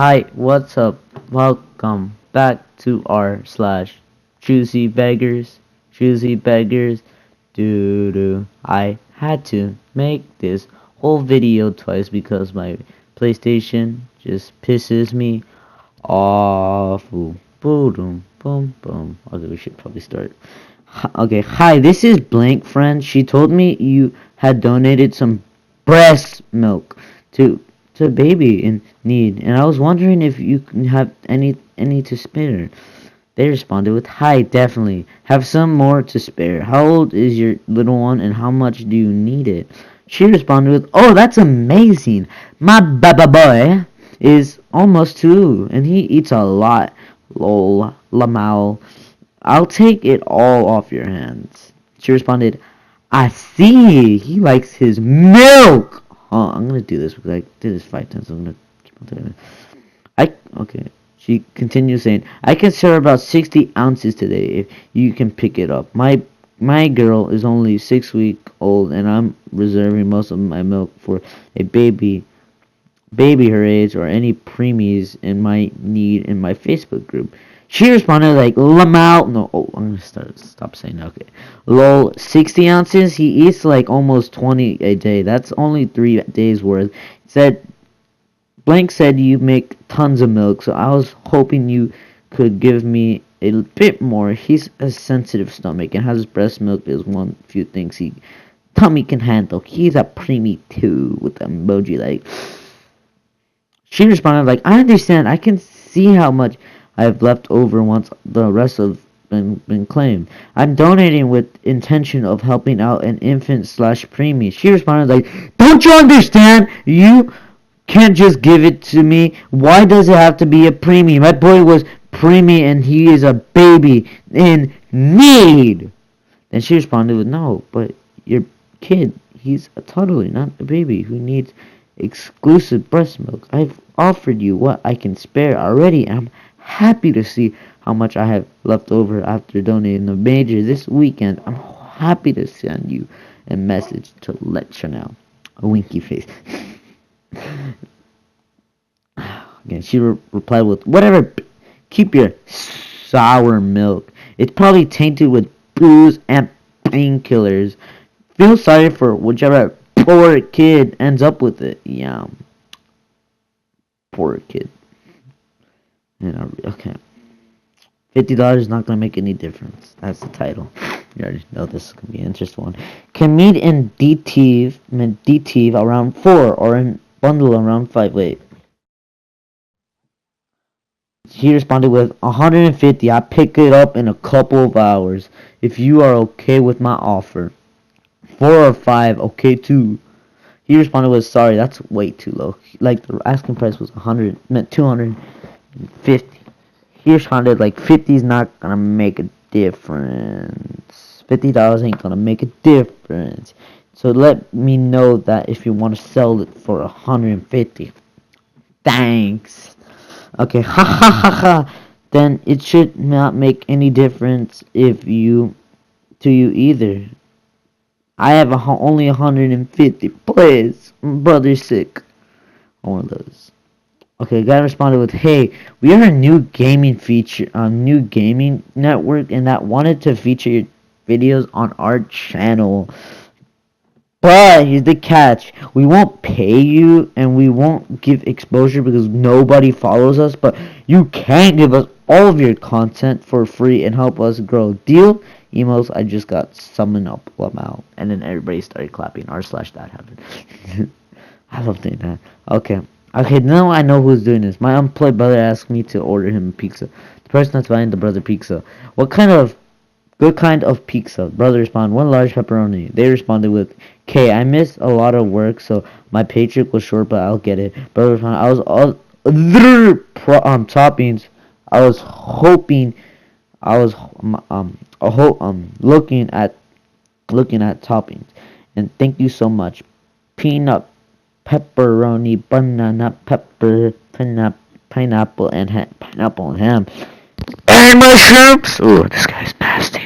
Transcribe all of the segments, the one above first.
Hi, what's up? Welcome back to our slash ChoosingBeggars. ChoosingBeggars. Doo. I had to make this whole video twice because my PlayStation just pisses me off. Boom, boom, boom, boom. Okay, we should probably start. Okay, hi, this is Blank Friend. She told me you had donated some breast milk to a baby in need, and I was wondering if you can have any to spare. They responded with, "Hi, definitely. Have some more to spare. How old is your little one, and how much do you need it?" She responded with, "Oh, that's amazing. My baba boy is almost 2, and he eats a lot. Lol, lamau. I'll take it all off your hands." She responded, "I see. He likes his milk." Oh, I'm gonna do this because I did this 5 times. So I'm gonna keep on doing it. Okay. She continues saying, "I can serve about 60 ounces today if you can pick it up. My girl is only 6 weeks old, and I'm reserving most of my milk for a baby her age, or any preemies in my need in my Facebook group." She responded like, "Lamau." No, oh, I'm gonna stop saying that. Okay. Lol, 60 ounces? He eats like almost 20 a day. That's only 3 days worth. Said, Blank said you make tons of milk, so I was hoping you could give me a bit more. He's a sensitive stomach, and has breast milk is one few things he tummy can handle. He's a preemie too, with the emoji like. She responded like, "I understand. I can see how much I have left over once the rest have been claimed. I'm donating with intention of helping out an infant slash preemie." She responded like, "Don't you understand? You can't just give it to me. Why does it have to be a preemie? My boy was preemie, and he is a baby in need." Then she responded with, "No, but your kid, he's a toddler, not a baby who needs exclusive breast milk. I've offered you what I can spare already. I'm happy to see how much I have left over after donating the major this weekend. I'm happy to send you a message to let you know." A winky face. Again, she replied with, "Whatever, keep your sour milk. It's probably tainted with booze and painkillers. Feel sorry for whichever poor kid ends up with it." Yeah, poor kid. Okay. $50 is not gonna make any difference. That's the title. You already know this is gonna be an interesting one. Can meet in DTV around 4, or in bundle around 5. Wait. He responded with 150. I pick it up in a couple of hours if you are okay with my offer. 4 or 5, okay too. He responded with, "Sorry, that's way too low." Like, the asking price was 100, meant 250. He responded like, "50's not gonna make a difference. $50 ain't gonna make a difference. So let me know that if you want to sell it for 150. Thanks." Okay, ha ha ha ha. Then it should not make any difference if you to you either. I have only 150. Please, my brother's sick. One of those. Okay, guy responded with, "Hey, we are a new gaming network, and that wanted to feature your videos on our channel. But here's the catch: we won't pay you, and we won't give exposure because nobody follows us. But you can give us all of your content for free and help us grow. Deal?" Emos, I just got summoned up Lamau, and then everybody started clapping. R/that happened. I love doing that. Okay, now I know who's doing this. My unemployed brother asked me to order him pizza. The person that's buying the brother pizza. What kind of good kind of pizza? Brother responded, "1 large pepperoni." They responded with, "K, I missed a lot of work, so my paycheck was short, but I'll get it." Brother responded, "I was all toppings. I was hoping, I was looking at toppings, and thank you so much. Peanut, pepperoni, banana, pineapple, and ham, and mushrooms." Ooh, this guy's nasty.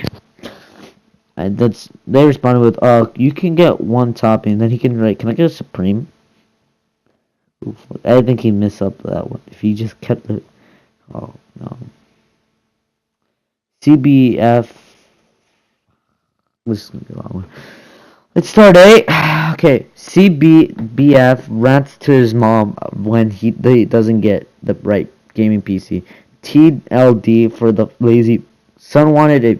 And they responded with, "You can get one topping." Then he can write, "Can I get a supreme?" I think he messed up that one. If he just kept it. Oh, no. CBF. This is going to be a long one. Let's start, Okay, CBF rants to his mom when he doesn't get the right gaming PC. TLD for the lazy son wanted a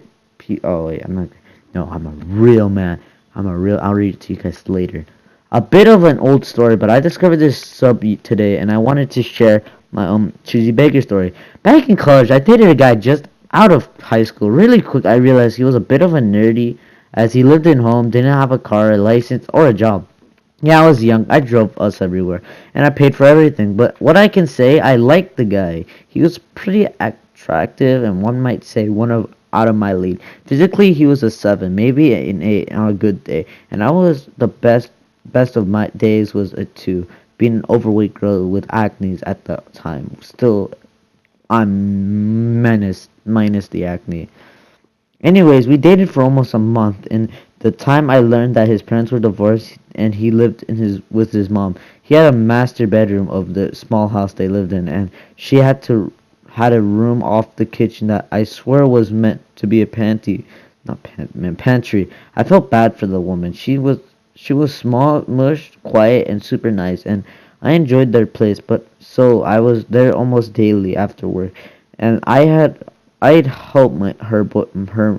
oh wait, I'm not. No, I'm a real man. I'll read it to you guys later. A bit of an old story, but I discovered this sub today, and I wanted to share my Choosy Baker story. Back in college, I dated a guy just out of high school. Really quick, I realized he was a bit of a nerdy, as he lived at home, didn't have a car, a license, or a job. Yeah, I was young. I drove us everywhere, and I paid for everything. But what I can say, I liked the guy. He was pretty attractive, and one might say one of out of my league. Physically, he was a 7, maybe an 8 on a good day, and I was the best of my days was a 2. Being an overweight girl with acne at the time. Still, I'm minus the acne. Anyways, we dated for almost a month, and the time I learned that his parents were divorced and he lived with his mom. He had a master bedroom of the small house they lived in, and she had a room off the kitchen that I swear was meant to be a pantry. I felt bad for the woman. She was small, mush, quiet, and super nice, and I enjoyed their place. But so I was there almost daily after work, and I'd help her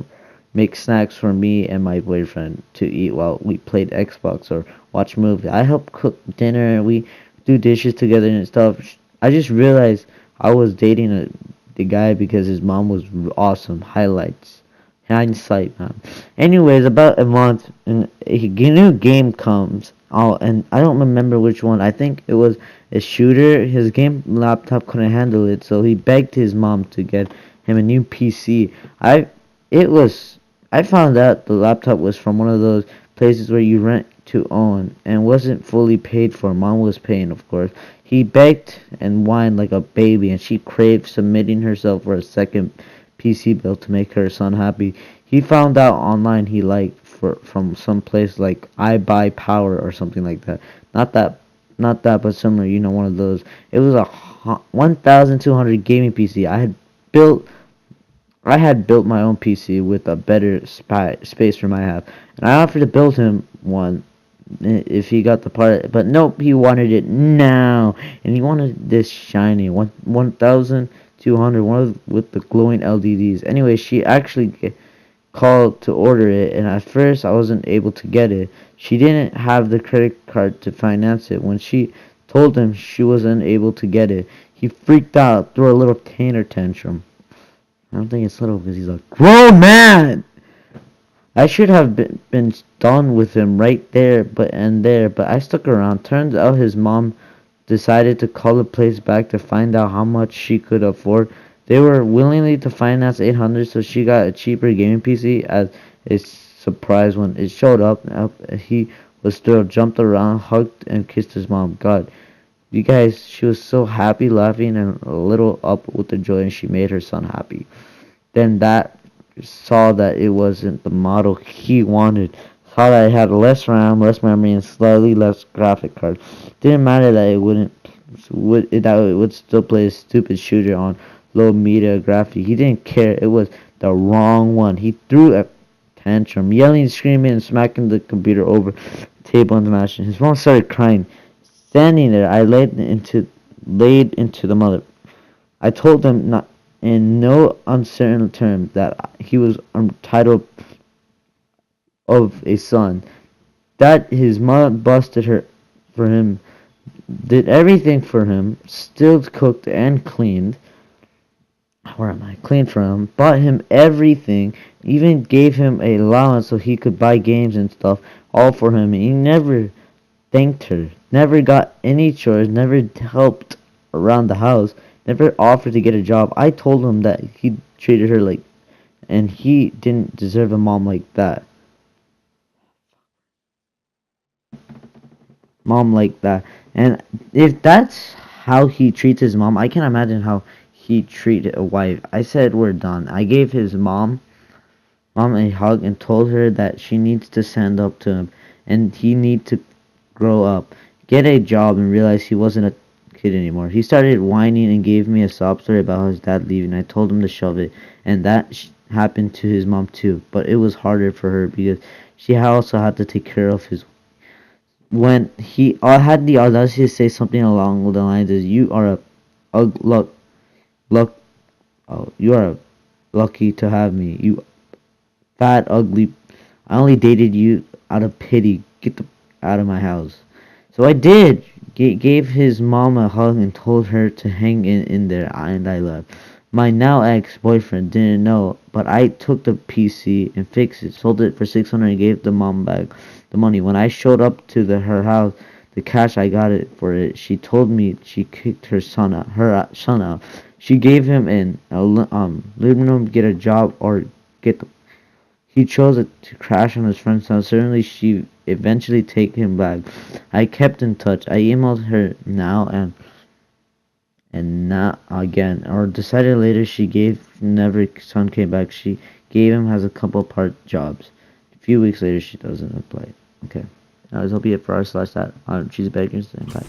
make snacks for me and my boyfriend to eat while we played Xbox or watch movies. I helped cook dinner. We do dishes together and stuff. I just realized I was dating the guy because his mom was awesome. Highlights. Hindsight, man. Anyways, about a month, and a new game comes. Oh, and I don't remember which one. I think it was a shooter. His game laptop couldn't handle it, so he begged his mom to get him a new PC. It was I found out the laptop was from one of those places where you rent to own and wasn't fully paid for. Mom was paying, of course. He begged and whined like a baby, and she craved, submitting herself for a second PC bill to make her son happy. He found out online he liked from some place like I Buy Power or something like that. Not that, but similar. One of those. It was a 1,200 gaming PC. built I had built my own PC with a better space for my half, and I offered to build him one if he got the part, but nope, he wanted it now, and he wanted this shiny 1,200 one with the glowing LEDs. Anyway, she actually called to order it, and at first I wasn't able to get it. She didn't have the credit card to finance it. When she told him she wasn't able to get it, he freaked out, threw a little tantrum. I don't think it's little because he's a grown man. I should have been done with him right there, but I stuck around. Turns out his mom decided to call the place back to find out how much she could afford. They were willingly to finance 800, so she got a cheaper gaming PC as a surprise when it showed up. He was thrilled, jumped around, hugged and kissed his mom. God, you guys, she was so happy, laughing and a little up with the joy, and she made her son happy. Then that saw that it wasn't the model he wanted. Saw that it had less RAM, less memory, and slightly less graphic card. Didn't matter that it would still play a stupid shooter on low media graphics. He didn't care. It was the wrong one. He threw a tantrum, yelling, screaming, and smacking the computer over the table and smashing. His mom started crying. Standing there, I laid into the mother. I told him not in no uncertain terms that he was entitled of a son. That his mother busted her for him, did everything for him, still cooked and cleaned. Where am I? Cleaned for him, bought him everything, even gave him a allowance so he could buy games and stuff, all for him. He never thanked her, never got any chores, never helped around the house, never offered to get a job. I told him that he treated her and he didn't deserve a mom like that. And if that's how he treats his mom, I can't imagine how he treated a wife. I said we're done. I gave his mom a hug and told her that she needs to stand up to him and he needs to grow up. get a job and realized he wasn't a kid anymore. He started whining and gave me a sob story about his dad leaving. I told him to shove it, and that happened to his mom too. But it was harder for her because she also had to take care of his. When he had the audacity to say something along the lines of "You are a luck, luck, oh, you are lucky to have me. You fat, ugly. I only dated you out of pity. Get the out of my house." So I did. Gave his mom a hug and told her to hang in there, and I left. My now ex-boyfriend didn't know, but I took the PC and fixed it, sold it for 600 and gave the mom back the money. When I showed up to her house, the cash I got it for it, she told me she kicked her son out. She gave him an letting him get a job or get the. He chose to crash on his friend's house. Certainly, she eventually take him back. I kept in touch. I emailed her now and not again. Or decided later she gave never son came back. She gave him has a couple part jobs. A few weeks later she doesn't reply. Okay. That was hope you it for our slash that. Choose beggars and bye.